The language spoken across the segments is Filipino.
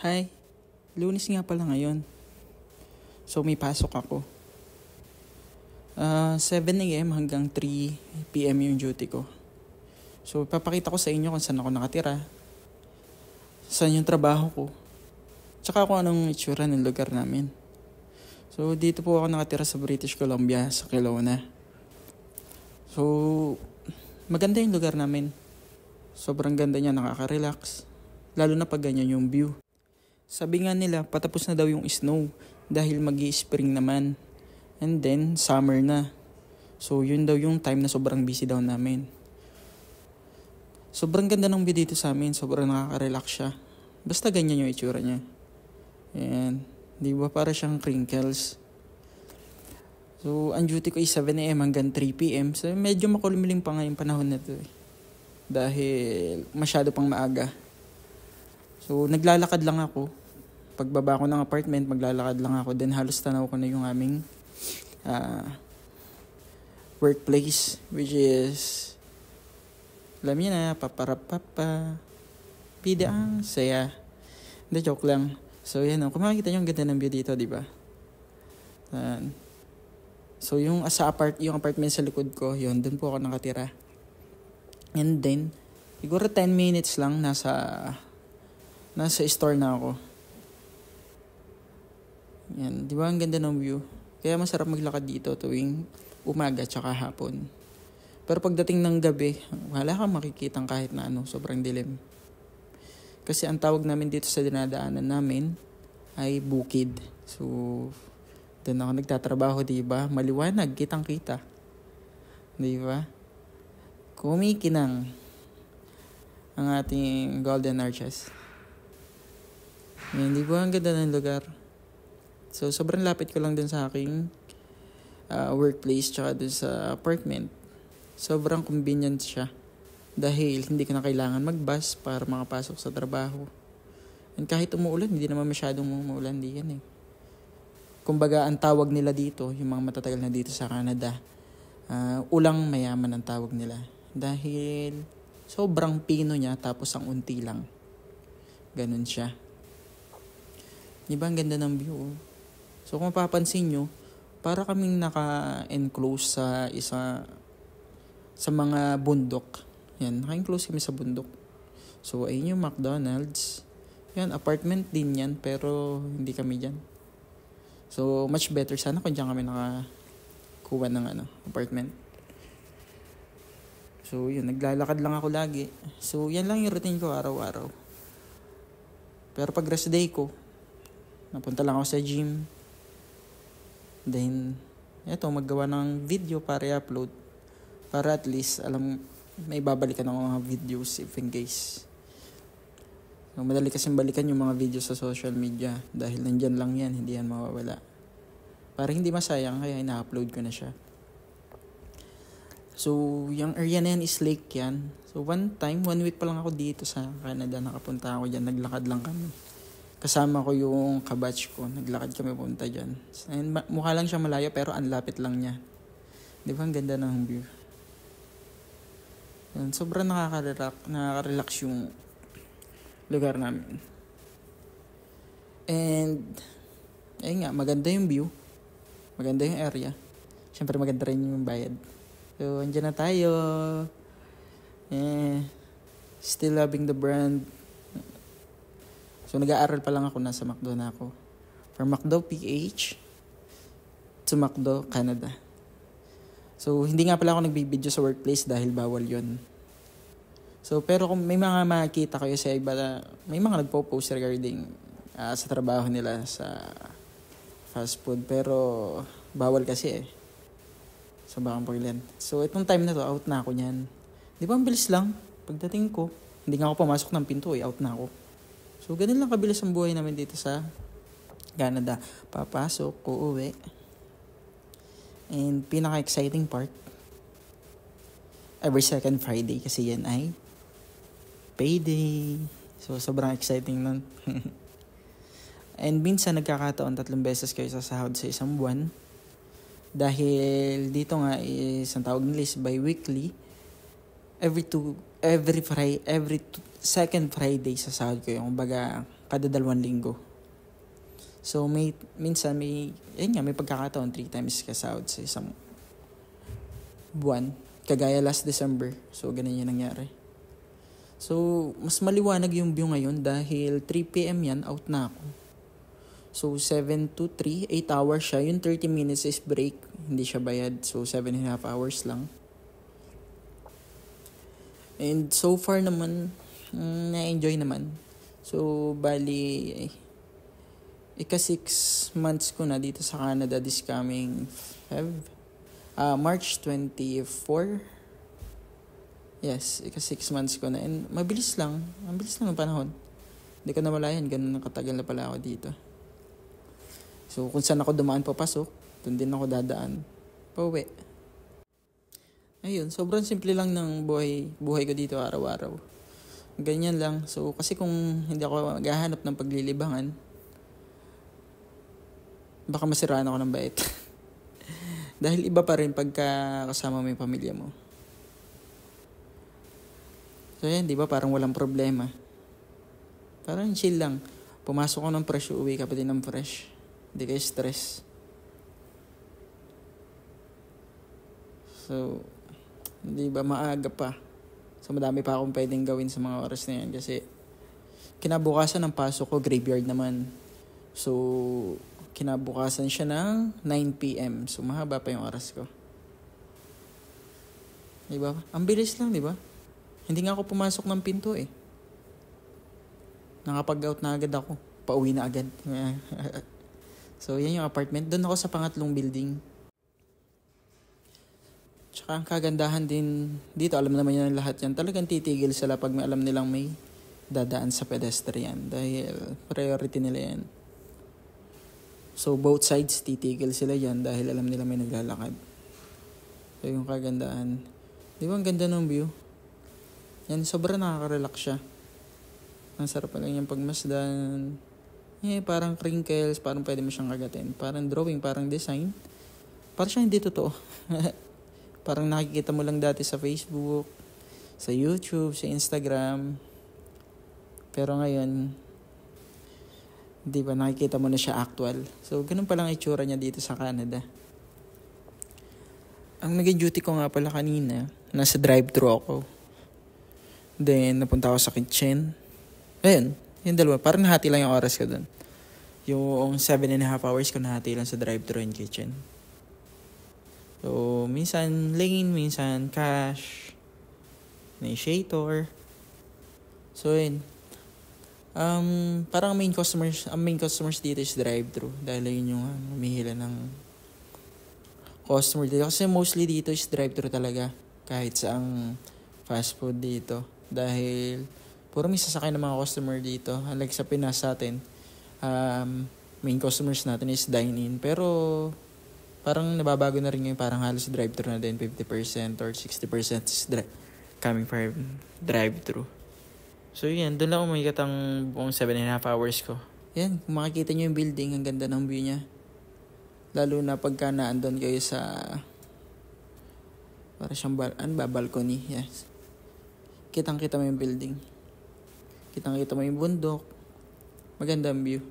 Hi, Lunes nga pala ngayon. So may pasok ako. 7 a.m. hanggang 3 p.m. yung duty ko. So ipapakita ko sa inyo kung saan ako nakatira, saan yung trabaho ko, tsaka kung anong itsura ng lugar namin. So dito po ako nakatira sa British Columbia, sa Kelowna. So maganda yung lugar namin. Sobrang ganda niya, nakaka-relax. Lalo na pag ganyan yung view. Sabi nga nila, patapos na daw yung snow dahil magi-spring naman. And then, summer na. So, yun daw yung time na sobrang busy daw namin. Sobrang ganda ng view dito sa amin. Sobrang nakaka-relax siya. Basta ganyan yung itsura niya. Ayan. Di ba para siyang crinkles? So, ang duty ko is 7 a.m. hanggang 3 p.m. So, medyo makulimlim pa nga yung panahon na to. Dahil masyado pang maaga. So, naglalakad lang ako. Pagbaba ko ng apartment, maglalakad lang ako. Then, halos tanaw ko na yung aming workplace. Which is, alam niyo na, paparapapa, bida, saya. Hindi, joke lang. So, yan o. Kung makikita nyo, ang ganda ng view dito, di ba? So, yung apartment sa likod ko, yun, dun po ako nakatira. And then, siguro 10 minutes lang, nasa store na ako. Yan, di ba ang ganda ng view? Kaya masarap maglakad dito tuwing umaga tsaka hapon. Pero pagdating ng gabi, wala kang makikitang kahit na ano, sobrang dilim. Kasi ang tawag namin dito sa dinadaanan namin ay bukid. So, doon ako nagtatrabaho, di ba? Maliwanag, kitang-kita. Di ba? Kumikinang ang ating Golden Arches. Yan, di ba ang ganda ng lugar? So, sobrang lapit ko lang dun sa aking workplace tsaka dun sa apartment. Sobrang convenient siya. Dahil hindi ko na kailangan mag-bus para makapasok sa trabaho. And kahit umuulan, hindi naman masyadong umuulan diyan eh. Kumbaga, ang tawag nila dito, yung mga matatagal na dito sa Canada, ulang mayaman ang tawag nila. Dahil sobrang pino niya tapos ang unti lang. Ganun siya. Di ba ang ganda ng view? So kung mapapansin nyo, para kaming naka-enclose sa mga bundok. Yan, naka-enclose kami sa bundok. So ayun yung McDonald's. Yan, apartment din yan, pero hindi kami dyan. So much better sana kung dyan kami nakakuha ng apartment. So yun, naglalakad lang ako lagi. So yan lang yung routine ko araw-araw. Pero pag rest day ko, napunta lang ako sa gym. Then, eto, maggawa ng video para i-upload. Para at least, may babalikan ako mga videos if in case. So, madali kasing balikan yung mga videos sa social media. Dahil nandyan lang yan, hindi yan mawawala. Para hindi masayang, kaya ina-upload ko na siya. So, yung area na yan is lake yan. So, one week pa lang ako dito sa Canada. Nakapunta ako dyan, naglakad lang kami. Kasama ko yung kabatch ko. Naglakad kami punta dyan. And mukha lang siya malayo pero ang lapit lang niya. Di ba ang ganda ng view? And sobrang nakaka-relax yung lugar namin. And ayun nga, maganda yung view. Maganda yung area. Siyempre maganda rin yung bayad. So, andyan na tayo. Still loving the brand. So, nag-aaral pa lang ako, nasa McDo na ako. From McDo PH to McDo Canada. So, hindi nga pala ako nagbibideo sa workplace dahil bawal yon. So, pero kung may mga makikita kayo sa iba, may mga nagpo-post regarding sa trabaho nila sa fast food. Pero, bawal kasi eh. So, baka pagilan. So, itong time na to, out na ako niyan. Di ba, ang bilis lang. Pagdating ko, hindi nga ako pumasok ng pinto out na ako. So, ganun lang kabilis ang buhay namin dito sa Canada. Papasok, uuwi. And pinaka-exciting part, every second Friday kasi yan ay payday. So, sobrang exciting nun. And minsan nagkakataon 3 beses kayo sasahod sa isang buwan. Dahil dito nga is ang tawag nila is bi-weekly. second Friday sa sahod ko yung baga kada 2 linggo. So minsan may pagkakataon 3 times ka sahod sa isang buwan. Kagaya last December. So ganun yung nangyari. So mas maliwanag yung view ngayon dahil 3 PM yan, out na ako. So 7 to 3, 8 hours siya. Yung 30 minutes is break. Hindi siya bayad. So 7.5 hours lang. And so far naman, na-enjoy naman. So, bali, ika 6 months ko na dito sa Canada this coming March 24. Yes, ika 6 months ko na. And mabilis lang. Ang bilis lang ng panahon. Hindi ko na malayan. Ganun katagal na pala ako dito. So, kung saan ako dumaan papasok, doon din ako dadaan. Pauwi. Ayun, sobrang simple lang ng buhay ko dito araw-araw. Ganyan lang. So, kasi kung hindi ako maghahanap ng paglilibangan, baka masiraan ako ng bait. Dahil iba pa rin pagka kasama mo yung pamilya mo. So, yan, di ba? Parang walang problema. Parang chill lang. Pumasok ko ng fresh, uwi ka pa din ng fresh. Hindi kayo stress. So, hindi ba maaga pa? So, madami pa akong pwedeng gawin sa mga oras na yan kasi kinabukasan ng pasok ko, graveyard naman. So, kinabukasan siya ng 9 PM. So, mahaba pa yung oras ko. Diba? Ang bilis lang, diba? Hindi nga ako pumasok ng pinto eh. Nakapag-out na agad ako. Pauwi na agad. So, yan yung apartment. Doon ako sa pangatlong building. Tsaka ang kagandahan din dito, alam naman yan lahat yan. Talagang titigil sila pag may alam nilang may dadaan sa pedestrian. Dahil priority nila yan. So, both sides titigil sila yan dahil alam nila may naglalakad. So, yung kagandahan. Di ba ang ganda ng view? Yan, sobrang nakaka-relax siya. Ang sarap pa lang yung pagmasdan. Parang crinkles, parang pwede mo siyang kagatin. Parang drawing, parang design. Parang siya hindi totoo. Parang nakikita mo lang dati sa Facebook, sa YouTube, sa Instagram. Pero ngayon, di ba, nakikita mo na siya actual. So, ganun palang itsura niya dito sa Canada. Ang naging duty ko nga pala kanina, nasa drive-thru ako. Then, napunta ako sa kitchen. Ayun, yung dalawa. Parang nahati lang yung oras ko dun. Yung 7.5 hours ko nahati lang sa drive-thru and kitchen. So, minsan lane, minsan cash, initiator. So, yun. Parang ang main customers dito is drive-thru. Dahil yun yung humihila ng customer dito. Kasi mostly dito is drive-thru talaga. Kahit sa ang fast food dito. Dahil puro may sasakay ng mga customer dito. Unlike sa Pinas sa atin, main customers natin is dine-in. Pero parang nababago na rin ngayon, parang halos drive-thru na din, 50% or 60% is coming from drive-thru. So yan, doon lang umikat ang buong 7.5 hours ko. Yan, kung makikita nyo yung building, ang ganda ng view niya. Lalo na pagka naandun kayo sa para siyang balcony. Yes. Kitang-kita mo yung building. Kitang-kita mo yung bundok. Maganda ang view.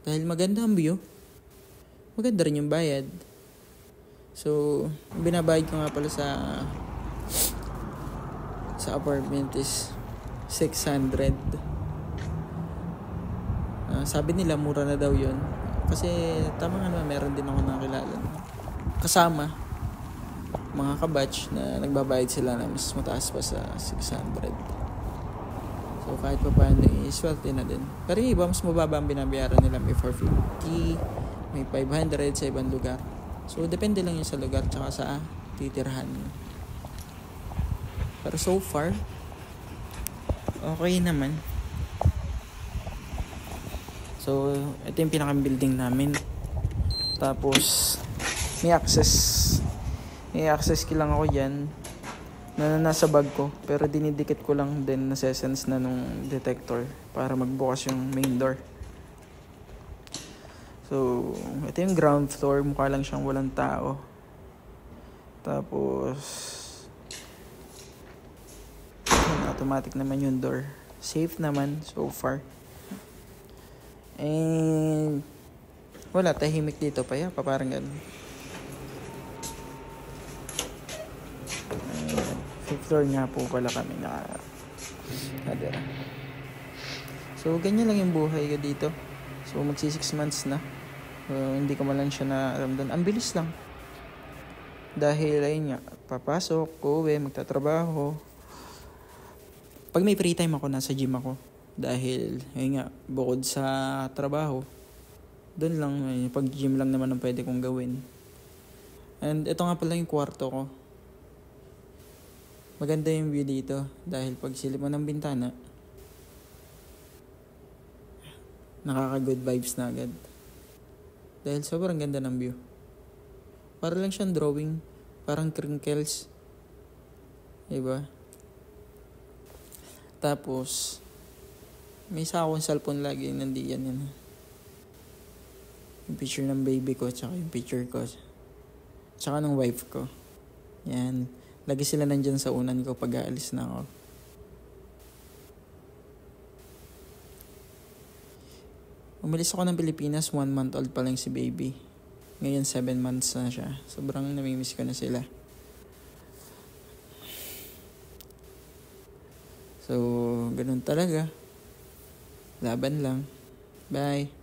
Dahil maganda ang view, maganda rin yung bayad. So, binabayad ko nga pala sa apartment is 600. Sabi nila mura na daw yun. Kasi tama nga naman, meron din ako nakilala kasama mga kabatch na nagbabayad sila na mas mataas pa sa 600. So, kahit pa paano swerte na din. Pero yung iba, mas mababa ang binabayaran nila. May 450, may 500 sa ibang lugar. So, depende lang yun sa lugar tsaka sa titirhan. Pero so far, okay naman. So, ito yung pinaka-building namin. Tapos, may access key lang ako dyan na nasa bag ko. Pero dinidikit ko lang din, nasa-sense na nung detector para magbukas yung main door. So, ito yung ground floor. Mukha lang siyang walang tao. Tapos, automatic naman yung door. Safe naman so far. And wala, tahimik dito pa ya, parang ganun. Ayan. Fifth floor nga po pala kami nakadira. So, ganyan lang yung buhay ko dito. So, magsi 6 months na. Hindi ko man lang siya naramdaman. Ang bilis lang. Dahil, ayun nga, papasok, uuwi, magtatrabaho. Pag may free time ako, nasa gym ako. Dahil, ayun nga, bukod sa trabaho, doon lang, pag gym lang naman ang pwede kong gawin. And ito nga pala yung kwarto ko. Maganda yung view dito. Dahil pag silip mo ng bintana, nakaka-good vibes na agad. Dahil sobrang ganda ng view. Para lang siyang drawing. Parang crinkles. Diba? Tapos, may isa akong cellphone lagi. Nandiyan yan. Yung picture ng baby ko. Tsaka yung picture ko. Tsaka ng wife ko. Yan. Lagi sila nandyan sa unan ko pag aalis na ako. Umalis ako ng Pilipinas, 1 month old pa lang si baby. Ngayon 7 months na siya. Sobrang namimiss ko na sila. So, ganun talaga. Laban lang. Bye.